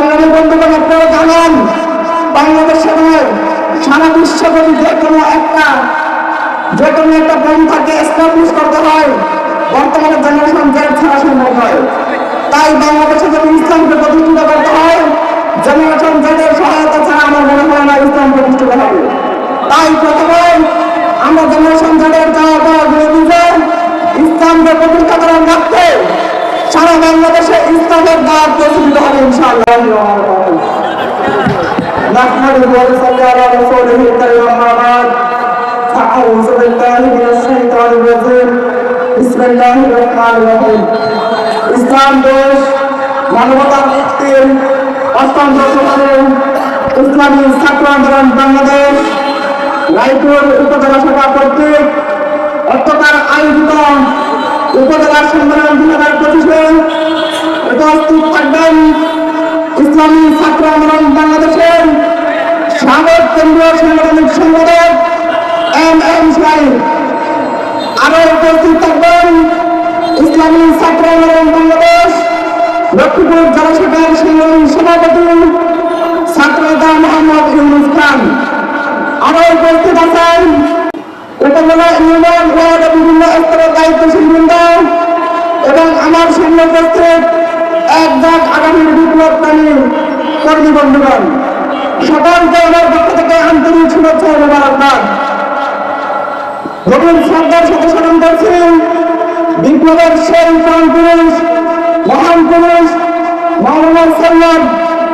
সংগ্রামী বন্ধুগণ, আপনারা জানেন বাংলাদেশে নয় সারা বিশ্বব্যাপী যে কোনো একটা পন্থাকে এস্টাবলিশ করতে হয় বর্তমানে জেনারেশন জেড ছাড়া সম্ভব নয়। তাই বাংলাদেশে যদি ইসলামকে প্রতিষ্ঠিত করতে হয় জেনারেশন জেডের সহায়তা ছাড়া আমার মনে হয় না ইসলাম প্রতিষ্ঠিত হবে। তাই প্রথমে আমরা জেনারেশন জেডের চাওয়া পাওয়া গুলো বুঝে ইসলামকে প্রতিষ্ঠা করার লক্ষ্যে সারা বাংলাদেশে ইসলামের দাওয়াত প্রচলিত হবে ইনশাআল্লাহ। نحمده ونصلي على رسوله الكريم أما بعد فأعوذ بالله من الشيطان الرجيم بسم الله الرحمن الرحيم। ইসলাম দেশ মানবতার মুক্তির অষ্টম দশকে ইসলামী ছাত্র আন্দোলন বাংলাদেশ রায়পুর উপজেলা শাখা কর্তৃক অত্যকার আয়োজিত উপজেলা সম্মেলন 2025-এ উপস্থিত থাকবেন ইসলামী ছাত্র আন্দোলন বাংলাদেশের সাবেক কেন্দ্রীয় সাংগঠনিক সম্পাদক এম শাহিদ। আরো উপস্থিত থাকবেন ইসলামী ছাত্র আন্দোলন বাংলাদেশ লক্ষ্মীপুর জেলা শাখার সাংগঠনিক সভাপতি ছাত্রনেতা মোহাম্মদ ইউনুস খান। আরো উপস্থিত আছেন উপজেলা ইউনিয়ন ওয়ার্ড বিভিন্ন স্তরের দায়িত্বশীল বৃন্দ এবং আমার সামনে উপস্থিত একজাক আগামীর বিপ্লবকামী কর্মী বন্ধুগণ, সকলকে আমার পক্ষ থেকে আন্তরিক শুভেচ্ছা ও মোবারকবাদ। গভীর শ্রদ্ধার সাথে স্মরণ করছি বিপ্লবের সেই প্রাণ পুরুষ মহান পুরুষ মাওলানা সৈয়দ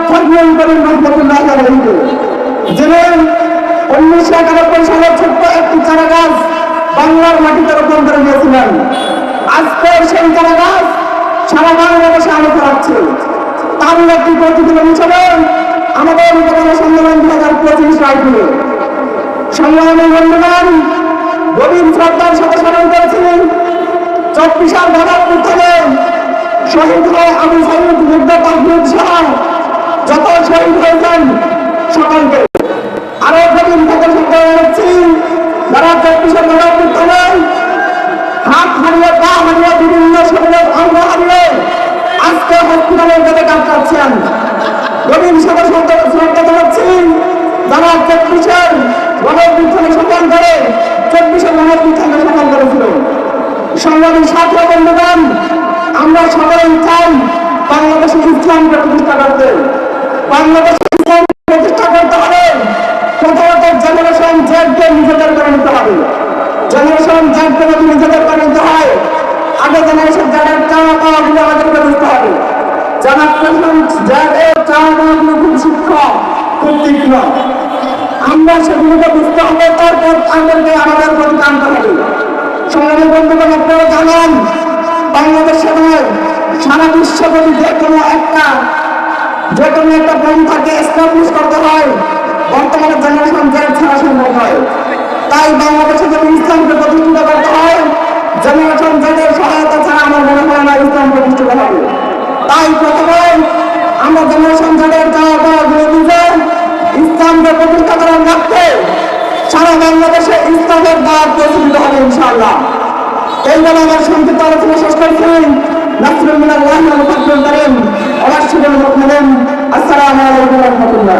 ফজলুল করিম রহমতুল্লাহ আলাইহি, যিনি 1991 সালে ছোট্ট একটি চারা গাছ বাংলার মাটিতে রোপণ করে দিয়েছিলেন। আজকের সেই চারা গাছ সারা বাংলাদেশে আলো ছড়াচ্ছে। তার একটি প্রতিদিন হিসেবে আমাদের উপজেলা সম্মেলন 2025 রায়পুরে সংগ্রামী বন্ধুগণ, গভীর শ্রদ্ধার সাথে স্মরণ করেছিলেন 24 সাল গণঅভ্যুত্থানে শহীদ হয় আবু সাইদ মুগ্ধ তাহমিদ সহ যত শহীদ হয়েছেন সকলকে আরো গভীর সাথে শ্রদ্ধা জানাচ্ছি যারা 24 সাল গণঅভ্যুত্থানে হাত হারিয়ে পা হারিয়ে বিভিন্ন শরীরের অঙ্গ হারিয়ে আজকে হসপিটালের বেডে কাটাচ্ছেন। গভীর সাথে শ্রদ্ধা জানাচ্ছি যারা 24-এর গণঅভ্যুত্থানে সফল করে 24-এর গণঅভ্যুত্থানে সফল করেছিল। সংগ্রামী ছাত্র বন্ধুগণ, আমরা সবাই চাই বাংলাদেশে ইসলামকে প্রতিষ্ঠা করতে। বাংলাদেশে ইসলাম প্রতিষ্ঠা করতে হলে প্রথমত জেনারেশন জেডকে নিজেদের করে নিতে হবে। জেনারেশন জেডকে যদি নিজেদের করে নিতে হয় আগে জেনারেশন জেডের চাওয়া পাওয়াগুলো আমাদেরকে বুঝতে হবে। জেনারেশন জেডের চাওয়া পাওয়াগুলো খুব সূক্ষ্ম, খুব তীক্ষ্ণ। আমরা সেগুলোকে বুঝতে হবে, তারপর আমাদেরকে আমাদের প্রতি টানতে হবে। সংগ্রামী বন্ধুগণ, আপনারা জানেন বাংলাদেশে নয় সারা বিশ্বব্যাপী যে কোনো একটা পন্থাকে এস্টাবলিশ করতে হয় বর্তমানে জেনারেশন জেড ছাড়া সম্ভব নয়। তাই বাংলাদেশে যদি ইসলামকে প্রতিষ্ঠিত করতে হয় জেনারেশন জেডের সহায়তা ছাড়া আমার মনে হয় না ইসলাম প্রতিষ্ঠিত হবে। তাই প্রথমে আমরা জেনারেশন জেডের চাওয়া পাওয়া গুলো বুঝে ইসলামকে প্রতিষ্ঠা করার লক্ষ্যে সারা বাংলাদেশে ইসলামের দাওয়াত প্রচলিত হবে ইনশাআল্লাহ। এই বলে আমার সংক্ষিপ্ত আলোচনা শেষ করছি। নাসরুল মিনাল্লাহি ওয়া ফাতহুল করিম। আসসালামু আলাইকুম ওয়া রাহমাতুল্লাহ।